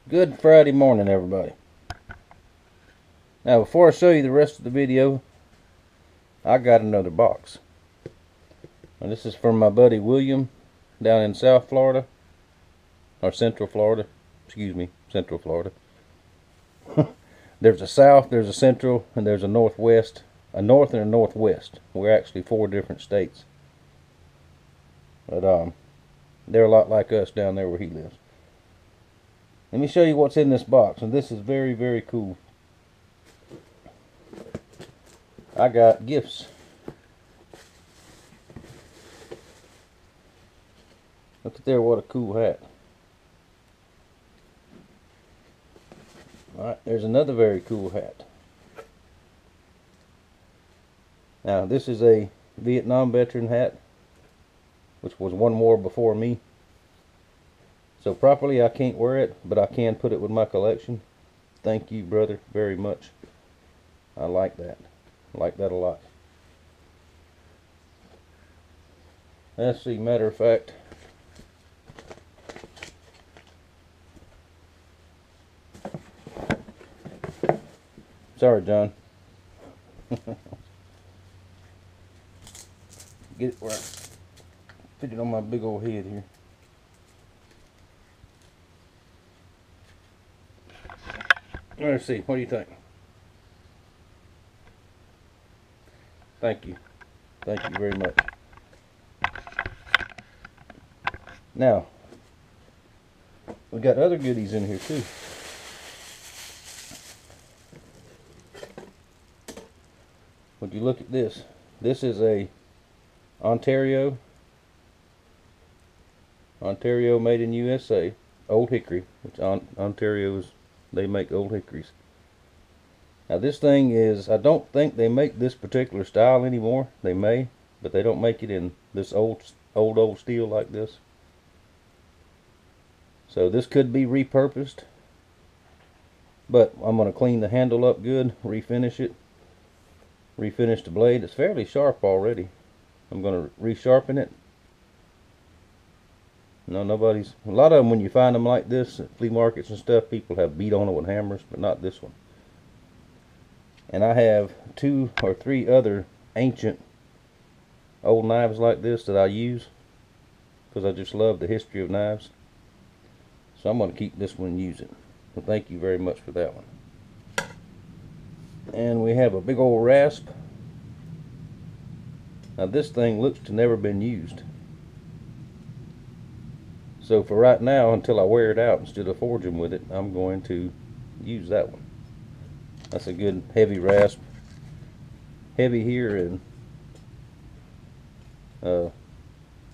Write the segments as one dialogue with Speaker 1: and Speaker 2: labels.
Speaker 1: Good Friday morning, everybody. Now, before I show you the rest of the video, I got another box. Now, this is from my buddy William down in South Florida, or Central Florida. Excuse me, Central Florida. There's a South, there's a Central, and there's a Northwest. A North and a Northwest. We're actually 4 different states. But they're a lot like us down there where he lives. Let me show you what's in this box, and this is very, very cool. I got gifts. Look at there, what a cool hat. Alright, there's another very cool hat. Now, this is a Vietnam veteran hat, which was one war before me. So properly I can't wear it, but I can put it with my collection. Thank you, brother, very much. I like that. I like that a lot. Let's see, matter of fact, sorry, John. Get it where I fit it on my big old head here. Let's see, what do you think? Thank you. Thank you very much. Now, we got other goodies in here too. Would you look at this? This is a Ontario made in USA, Old Hickory, which Ontario's, they make Old Hickories. Now this thing is, I don't think they make this particular style anymore. They may, but they don't make it in this old steel like this. So this could be repurposed, but I'm going to clean the handle up good, refinish it, refinish the blade. It's fairly sharp already. I'm going to resharpen it. No, a lot of them, when you find them like this at flea markets and stuff, people have beat on it with hammers, but not this one. And I have 2 or 3 other ancient old knives like this that I use, because I just love the history of knives. So I'm going to keep this one and use it. So thank you very much for that one. And we have a big old rasp. Now this thing looks to never been used. So for right now, until I wear it out instead of forging with it, I'm going to use that one. That's a good heavy rasp. Heavy here and a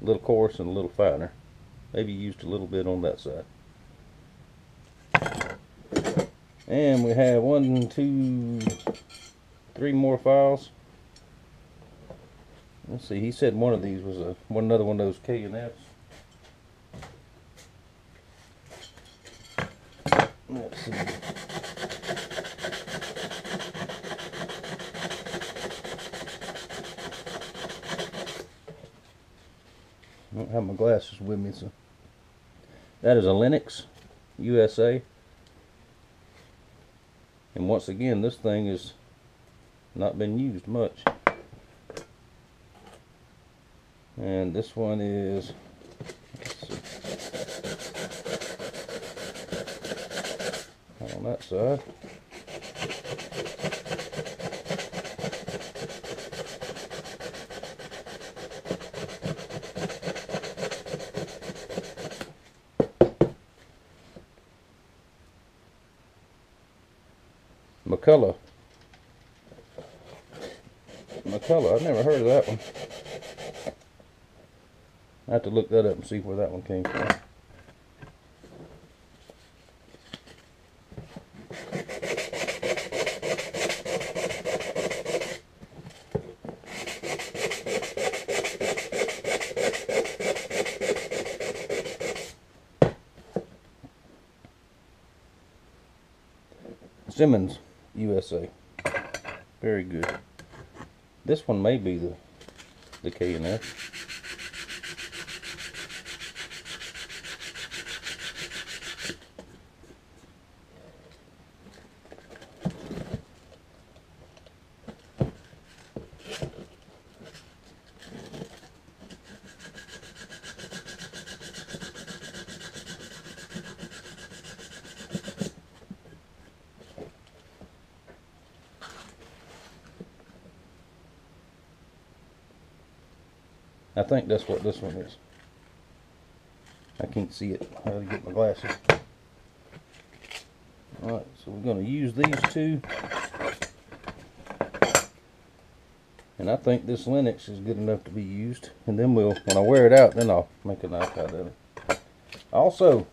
Speaker 1: little coarse and a little finer. Maybe used a little bit on that side. And we have 1, 2, 3 more files. Let's see, he said one of these was another one of those K&Fs. Let's see. I don't have my glasses with me, so that is a Lenox USA. And once again, this thing has not been used much. And this one is, on that side. McCullough. I've never heard of that one. I have to look that up and see where that one came from. Simmons USA. Very good. This one may be the K&F. I think that's what this one is. I can't see it. I gotta get my glasses. Alright, so we're going to use these two. And I think this Lennox is good enough to be used. And then when I wear it out, then I'll make a knife out of it. Also,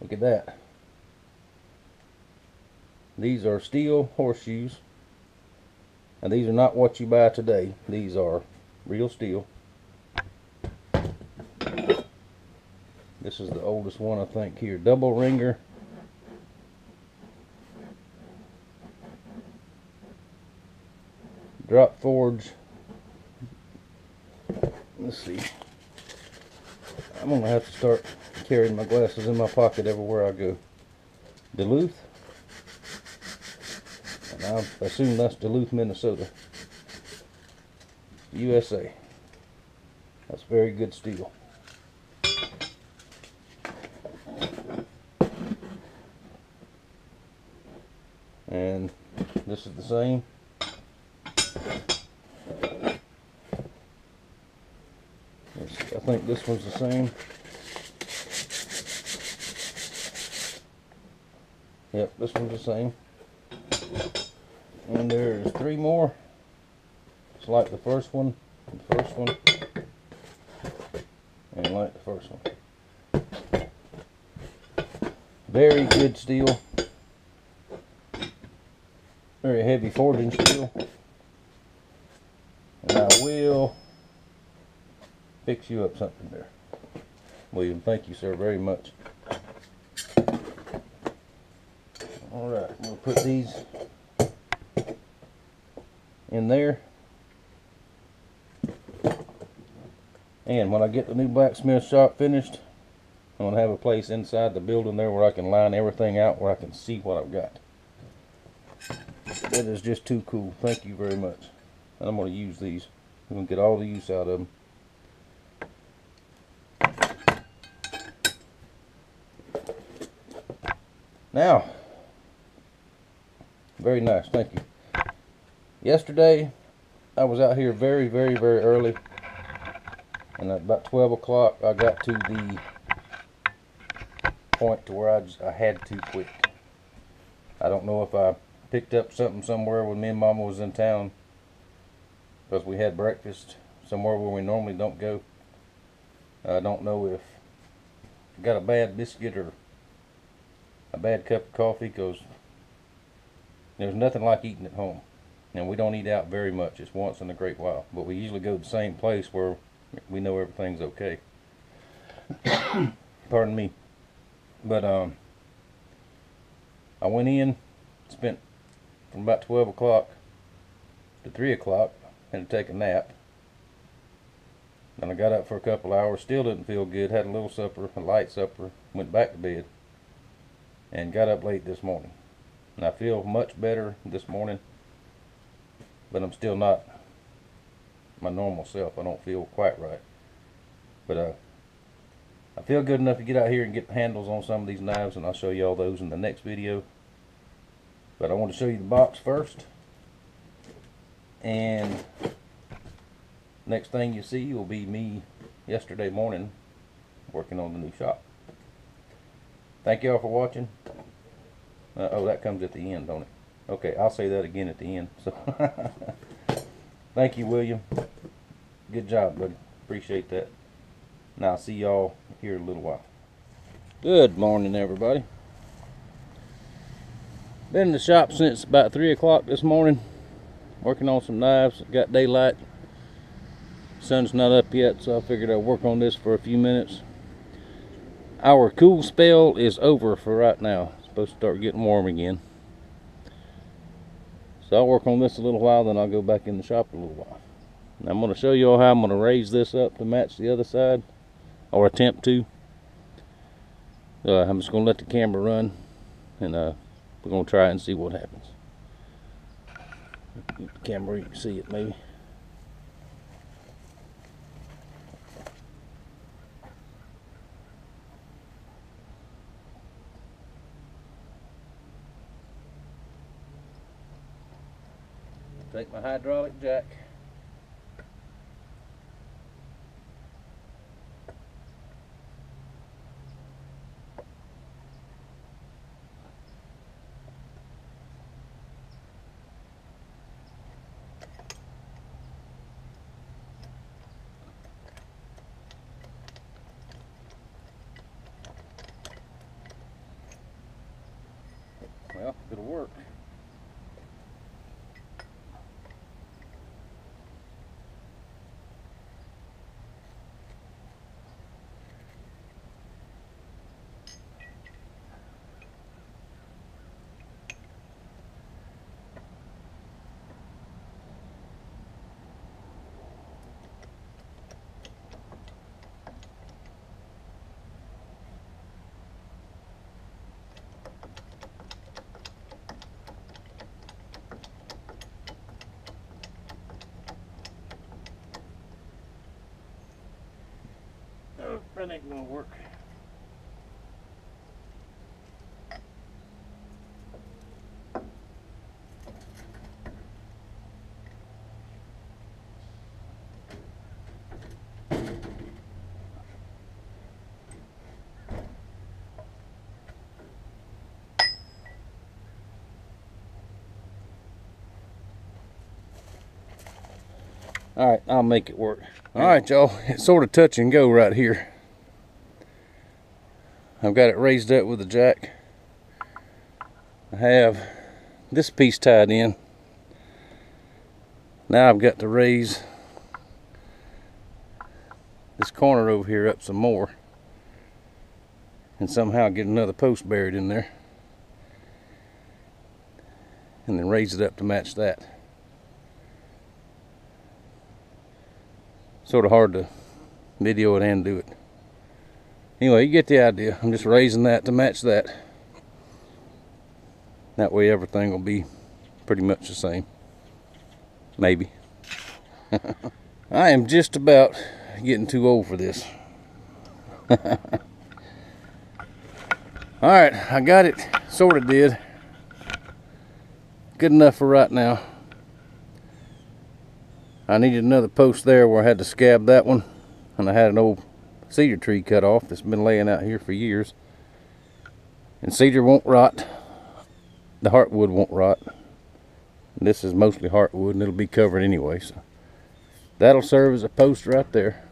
Speaker 1: look at that. These are steel horseshoes. And these are not what you buy today. These are real steel. This is the oldest one, I think, here. Double ringer. Drop forge. Let's see. I'm going to have to start carrying my glasses in my pocket everywhere I go. Duluth. And I assume that's Duluth, Minnesota. USA. That's very good steel. And this is the same. I think this one's the same. Yep, this one's the same. And there's 3 more. It's like the first one, and like the first one. Very good steel. Very heavy forging steel. And I will fix you up something there. William, thank you, sir, very much. Alright, we'll put these in there. And when I get the new blacksmith shop finished, I'm going to have a place inside the building there where I can line everything out, where I can see what I've got. That is just too cool. Thank you very much. And I'm going to use these. I'm going to get all the use out of them. Now, very nice. Thank you. Yesterday, I was out here very, very, very early. And at about 12 o'clock, I got to the point to where I had to quit. I don't know if I picked up something somewhere when me and Mama was in town, because we had breakfast somewhere where we normally don't go. I don't know if I got a bad biscuit or a bad cup of coffee, because there's nothing like eating at home. And we don't eat out very much. It's once in a great while. But we usually go to the same place where we know everything's okay. Pardon me. But I went in, spent from about 12 o'clock to 3 o'clock, had to take a nap. Then I got up for a couple hours, still didn't feel good, had a little supper, a light supper, went back to bed, and got up late this morning. And I feel much better this morning, but I'm still not my normal self. I don't feel quite right. But I feel good enough to get out here and get the handles on some of these knives, and I'll show you all those in the next video. But I want to show you the box first. And next thing you see will be me yesterday morning working on the new shop. Thank y'all for watching. Oh, that comes at the end, don't it? Okay, I'll say that again at the end. So thank you, William. Good job, buddy. Appreciate that. Now I'll see y'all here in a little while. Good morning, everybody. Been in the shop since about 3 o'clock this morning, working on some knives. Got daylight. Sun's not up yet, so I figured I'd work on this for a few minutes. Our cool spell is over for right now. It's supposed to start getting warm again. So I'll work on this a little while, then I'll go back in the shop a little while. And I'm going to show you all how I'm going to raise this up to match the other side, or attempt to. I'm just going to let the camera run, and we're going to try and see what happens. Get the camera, you can see it maybe. Take my hydraulic jack, Well, it'll work. Oh, that ain't gonna work. Alright, I'll make it work. Alright, y'all, it's sort of touch and go right here. I've got it raised up with a jack. I have this piece tied in. Now I've got to raise this corner over here up some more and somehow get another post buried in there and then raise it up to match that. Sort of hard to video it and do it. Anyway, you get the idea. I'm just raising that to match that. That way everything will be pretty much the same. Maybe. I am just about getting too old for this. Alright, I got it. Sort of did. Good enough for right now. I needed another post there where I had to scab that one. And I had an old cedar tree cut off that's been laying out here for years. And cedar won't rot. The heartwood won't rot. And this is mostly heartwood and it'll be covered anyway. So that'll serve as a post right there.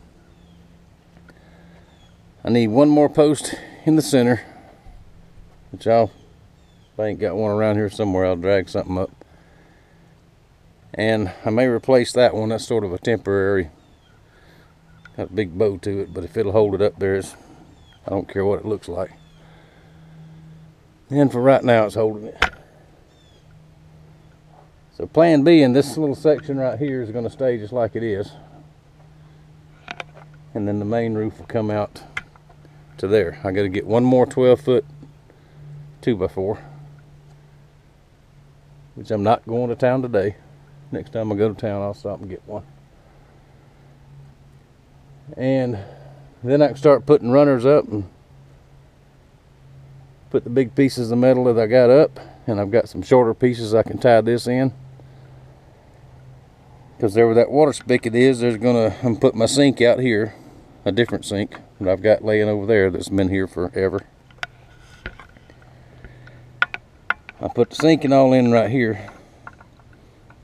Speaker 1: I need one more post in the center. Which if I ain't got one around here somewhere, I'll drag something up. And I may replace that one. That's sort of a temporary, got a big bow to it, but if it'll hold it up there, I don't care what it looks like. And for right now, it's holding it. So plan B in this little section right here is going to stay just like it is. And then the main roof will come out to there. I got to get one more 12-foot 2x4, which I'm not going to town today. Next time I go to town, I'll stop and get one. And then I can start putting runners up and put the big pieces of metal that I got up. And I've got some shorter pieces I can tie this in. Because there where that water spigot is, I'm going to put my sink out here. A different sink that I've got laying over there that's been here forever. I put the sink and all in right here.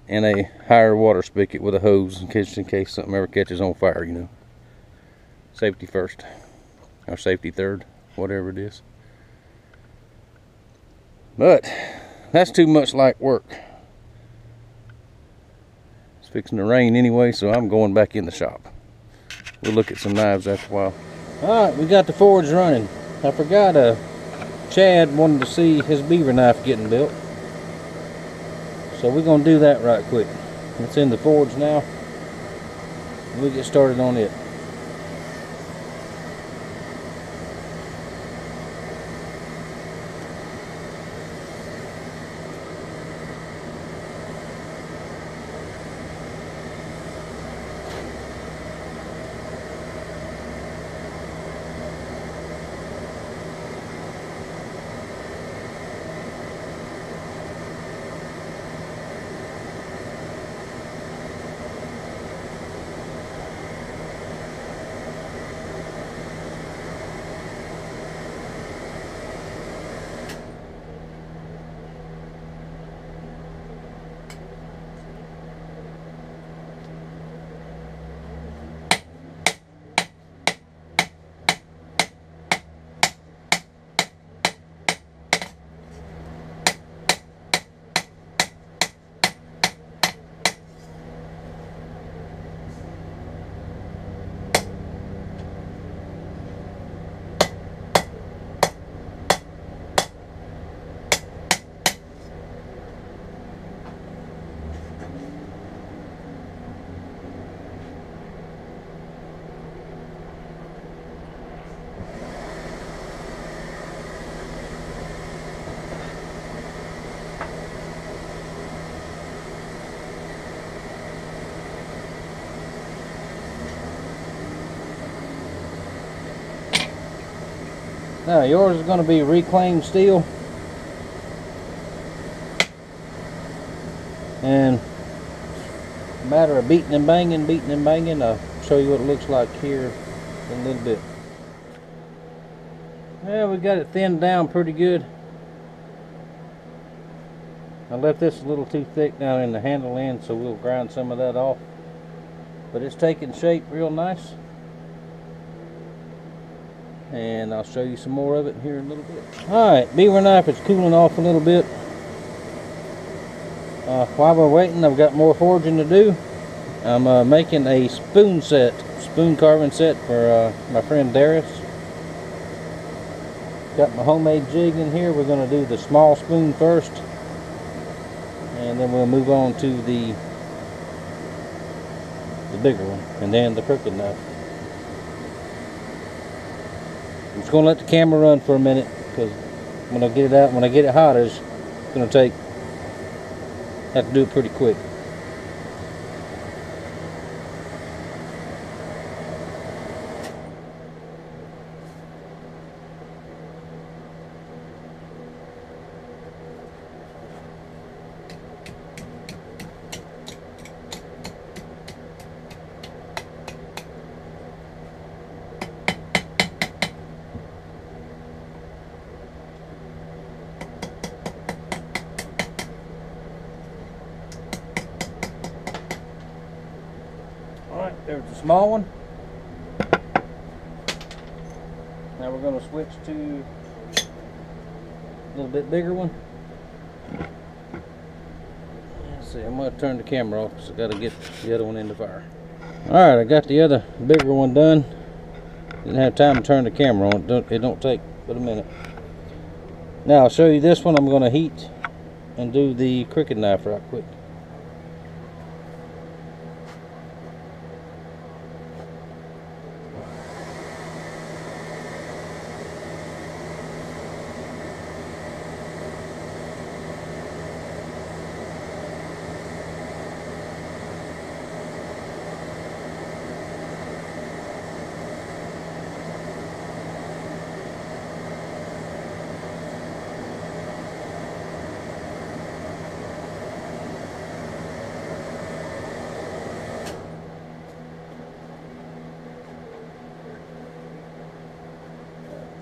Speaker 1: And a higher water spigot with a hose in case something ever catches on fire, you know. Safety first. Or safety third. Whatever it is. But that's too much like work. It's fixing to rain anyway, so I'm going back in the shop. We'll look at some knives after a while. Alright, we got the forge running. I forgot Chad wanted to see his beaver knife getting built. So we're going to do that right quick. It's in the forge now. We'll get started on it. Now yours is going to be reclaimed steel, and a matter of beating and banging. I'll show you what it looks like here in a little bit. Yeah, we got it thinned down pretty good. I left this a little too thick down in the handle end, so we'll grind some of that off. But it's taking shape real nice. And I'll show you some more of it here in a little bit. Alright, beaver knife is cooling off a little bit. While we're waiting, I've got more forging to do. I'm making a spoon carving set for my friend Darius. Got my homemade jig in here. We're going to do the small spoon first, and then we'll move on to the bigger one, and then the crooked knife. I'm just going to let the camera run for a minute, because when I get it out, when I get it hot, it's going to have to do it pretty quick. Alright, there's the small one. Now we're going to switch to a little bit bigger one. Let's see, I'm going to turn the camera off because I've got to get the other one in the fire. Alright, I got the other bigger one done. Didn't have time to turn the camera on. It don't take but a minute. Now I'll show you this one. I'm going to heat and do the crooked knife right quick.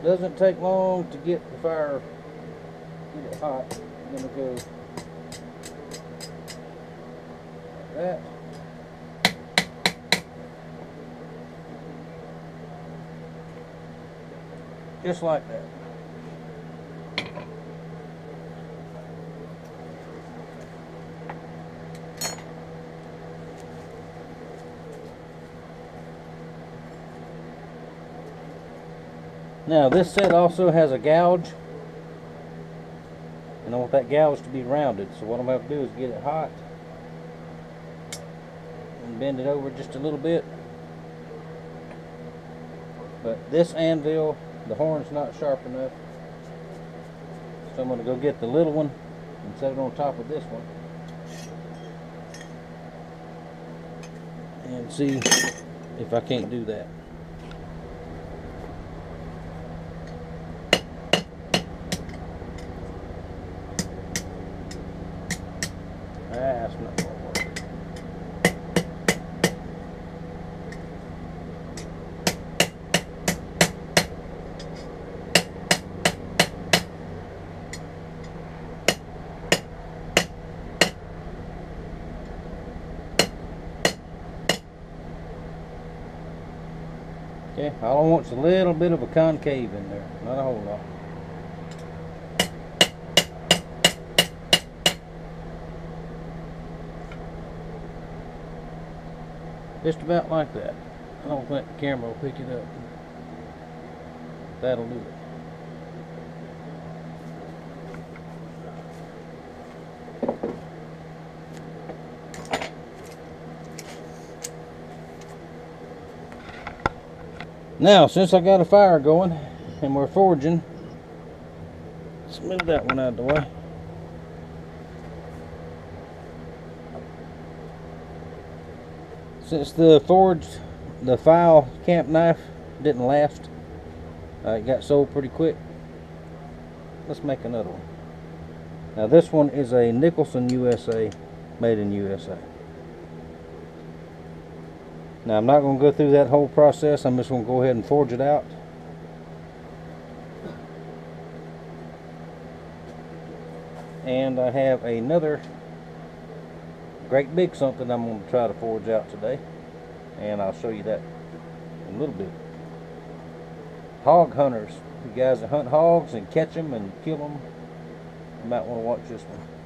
Speaker 1: Doesn't take long to get the fire, get it hot. I'm gonna go like that. Just like that. Now this set also has a gouge, and I want that gouge to be rounded, so what I'm going to do is get it hot and bend it over just a little bit. But this anvil, the horn's not sharp enough, so I'm going to go get the little one and set it on top of this one and see if I can't do that. That's not going to work. Okay, all I want is a little bit of a concave in there, not a whole lot. Just about like that. I don't think the camera will pick it up. That'll do it. Now, since I got a fire going and we're forging, let's move that one out of the way. Since the file camp knife didn't last, It got sold pretty quick. Let's make another one. Now this one is a Nicholson USA, made in USA. Now I'm not going to go through that whole process. I'm just going to go ahead and forge it out. And I have another great big something I'm going to try to forge out today. And I'll show you that in a little bit. Hog hunters. You guys that hunt hogs and catch them and kill them, you might want to watch this one.